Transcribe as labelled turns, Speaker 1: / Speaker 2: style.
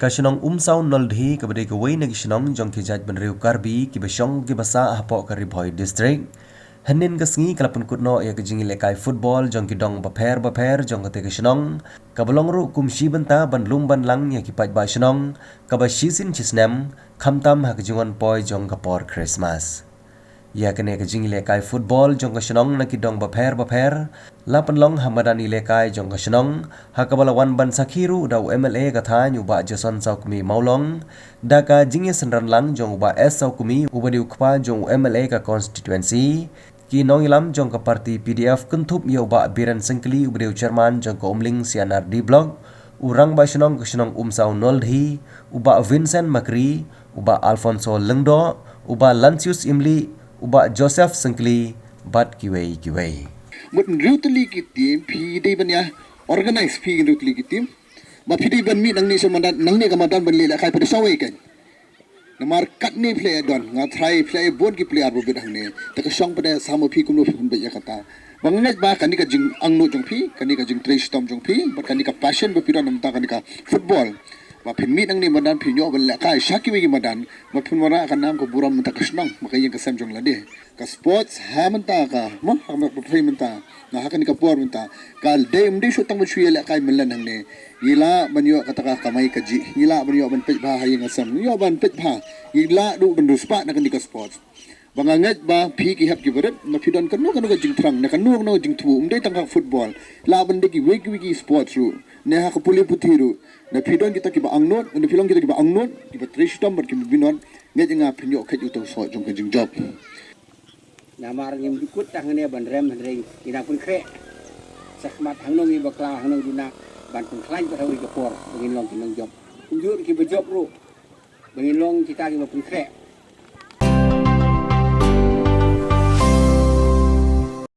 Speaker 1: Kasinong Umsawnoldhi kabade kawai na kisinong jong kijaj benriu karbi kibasong kibasa hapok karibhoi district. Hanin kasngi kalapun kutno ya kejingi lekai football jong kidong baper jong kate kisinong. Kabalong ru kumshi benta banlum banlang ya kipat ba sinong. Kabashisin chisnem kamtam hakejing Wanpoi jong kapor Christmas. Ya kene kejingi lekai football jong kasinong na kidong baper lapan long hamadani lekai jong kasinong hakabalawan ban Sakhiru daw MLA katha nyuba jason saukumi maulong daka jingye senran lang jong uba S saukumi ubadi ukpa jong MLA ka constituency ki nong ilam jong ka parti PDF kentup ya uba biran sengkli ubadi chairman jong ka umling sianar di blog urang ba sinong kasinong Umsawnoldhi uba Vincent Makri uba Alfonso Lengdo uba Lancius Imli uba Joseph Sengkli bat kiwei.
Speaker 2: But rutely kitim, PD banya organized P rutely kitim. But PD ban meet nang ni semadan nang ni kamadan ban lila kai pada sawai kan. Namar kat ni play don, ngat try play board ki player bo bidang ni. Tak song pada sama P kumno pun ba kata. Bangangat ba kan ni ka jing angno jong P, kan ni ka jing trace tom jong P, ba kan ni ka passion ba piran namta kan ni ka football. Ma pin meet nang ni madan pinyo ban la kai Sakhi wi madan, ma pin wara kan nam ko buram mata kasnang, makayang kasam jong lade. Ka sports ha menta ka mo ha ma play menta na ha kan ka por menta kal dem de shotang mo chuela kai melan hang ne ila banyo kataka kamay kaji ila banyo ban pej ba hayang asam yo ban pej ba ila du ban spa na kan ka sports bangangat ba pi ki hap ki beret na pidon kan no ka jing trang na kan no jing tu umdai tang ka football la ban de ki wiki sports ru ne ha ka puli puthiru na pidon kita ki ba angnot na pilong kita ki ba angnot ki ba tristom bar ki binon nget nga pinyo khet utang so jong ka jing job
Speaker 3: Namar yang ikut tangannya bandrem bandring ina pun kre sakmat hangnong i bakla hangnong duna ban pun klain ka hawi ka por bangin long kinong job kunjur ki be job ru bangin long kita ki pun kre